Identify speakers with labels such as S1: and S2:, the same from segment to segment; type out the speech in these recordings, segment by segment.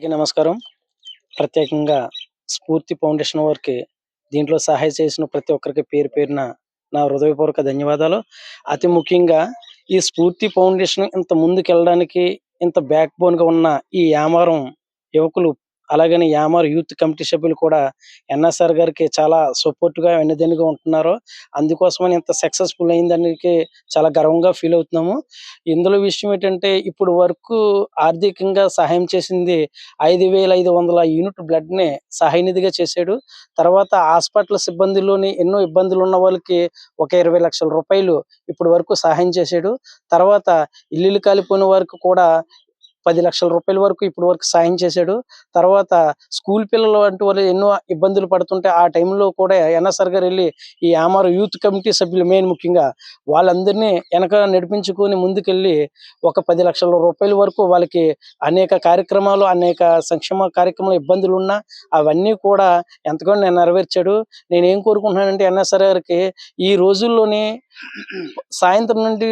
S1: అందరికీ నమస్కారం. ప్రత్యేకంగా స్ఫూర్తి ఫౌండేషన్ వారికి దీంట్లో సహాయం చేసిన ప్రతి ఒక్కరికి పేరు పేరున నా హృదయపూర్వక ధన్యవాదాలు. అతి ముఖ్యంగా ఈ స్ఫూర్తి ఫౌండేషన్ ఇంత ముందుకెళ్ళడానికి ఇంత బ్యాక్ బోన్‌గా ఉన్న ఈ యామారం యువకులు, అలాగని యామార్ యూత్ కమిటీ సభ్యులు కూడా ఎన్ఎస్ఆర్ గారికి చాలా సపోర్ట్‌గా వెన్నుదన్నుగా ఉంటున్నారు. అందుకోసమని ఇంత సక్సెస్‌ఫుల్ అయిందానికి చాలా గర్వంగా ఫీల్ అవుతున్నాము. ఇందులో విషయం ఏంటంటే ఇప్పుడు వరకు ఆర్థికంగా సహాయం చేసింది 5,500 యూనిట్ బ్లడ్‌ని సహాయ నిధిగా చేశాడు. తర్వాత హాస్పిటల్ సిబ్బందిలోని ఎన్నో ఇబ్బందులున్న వాళ్ళకి ఒక 20,00,000 రూపాయలు ఇప్పటి వరకు సహాయం చేశాడు. తర్వాత ఇల్లులు కాలిపోయిన వారికి కూడా 10,00,000 రూపాయల వరకు ఇప్పటి వరకు సాయం చేశాడు. తర్వాత స్కూల్ పిల్లలు వంటి వాళ్ళు ఎన్నో ఇబ్బందులు పడుతుంటే ఆ టైంలో కూడా ఎన్ఎస్ఆర్ గారు వెళ్లి ఈ యామారు యూత్ కమిటీ సభ్యులు మెయిన్ ముఖ్యంగా వాళ్ళందరినీ వెనక నడిపించుకొని ముందుకెళ్ళి ఒక 10,00,000 రూపాయల వరకు వాళ్ళకి అనేక కార్యక్రమాలు, అనేక సంక్షేమ కార్యక్రమాలు ఇబ్బందులున్నా అవన్నీ కూడా ఎంతగానో నెరవేర్చాడు. నేనేం కోరుకుంటున్నానంటే ఎన్ఎస్ఆర్ గారికి ఈ రోజుల్లోని సాయంత్రం నుండి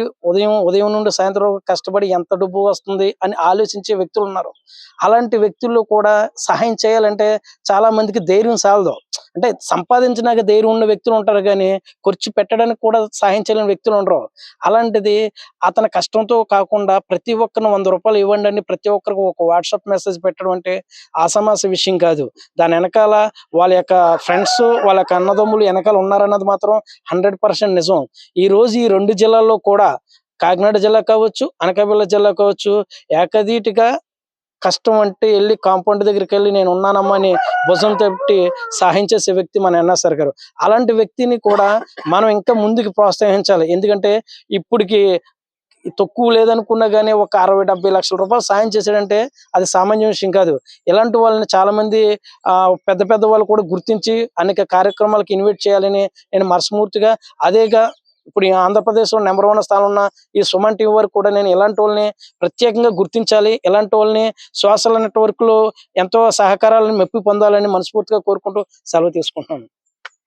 S1: ఉదయం నుండి సాయంత్రం వరకు కష్టపడి ఎంత డబ్బు వస్తుంది అని ఆలోచించే వ్యక్తులు ఉన్నారు. అలాంటి వ్యక్తుల్లో కూడా సహాయం చేయాలంటే చాలా మందికి ధైర్యం సాలదు. అంటే సంపాదించినాక ధైర్యం ఉన్న వ్యక్తులు ఉంటారు గానీ, ఖర్చు పెట్టడానికి కూడా సహాయం చేయలేని వ్యక్తులు ఉండరు. అలాంటిది అతని కష్టంతో కాకుండా ప్రతి ఒక్కరిని రూ. 100 ఇవ్వండి అని ప్రతి ఒక్కరికి ఒక వాట్సాప్ మెసేజ్ పెట్టడం అంటే ఆషామాషీ విషయం కాదు. దాని వెనకాల వాళ్ళ యొక్క ఫ్రెండ్స్, వాళ్ళ యొక్క అన్నదమ్ములు వెనకాల ఉన్నారన్నది మాత్రం 100% నిజం. ఈరోజు ఈ 2 జిల్లాల్లో కూడా కాకినాడ జిల్లా కావచ్చు, అనకాపల్లి జిల్లా కావచ్చు, ఏకధాటిగా కష్టం అంటే ఎళ్లి కాంపౌండ్ దగ్గరికెళ్లి నేనున్నానమ్మా అని భుజం తట్టి సహాయం చేసే వ్యక్తి మన ఎన్ఎస్ఆర్ గారు. అలాంటి వ్యక్తిని కూడా మనం ఇంకా ముందుకు ప్రోత్సహించాలి. ఎందుకంటే ఇప్పటికి తక్కువ లేదనుకున్నా గానీ ఒక 60, 70 లక్షల రూపాయలు సాయం చేశాడంటే అది సామాన్య విషయం కాదు. ఇలాంటి వాళ్ళని చాలా మంది పెద్ద పెద్ద వాళ్ళు కూడా గుర్తించి అనేక కార్యక్రమాలకు ఇన్వైట్ చేయాలని నేను మనస్ఫూర్తిగా అదేగా ఇప్పుడు ఈ ఆంధ్రప్రదేశ్‌లో నంబర్ 1 స్థానంలో ఉన్న ఈ సుమన్ టీవీ వారికి కూడా నేను ఇలాంటి వాళ్ళని ప్రత్యేకంగా గుర్తించాలి. ఇలాంటి వాళ్ళని సోషల్ నెట్‌వర్క్‌లో ఎంతో సహకారాలను మెప్పు పొందాలని మనస్ఫూర్తిగా కోరుకుంటూ సెలవు తీసుకుంటున్నాను.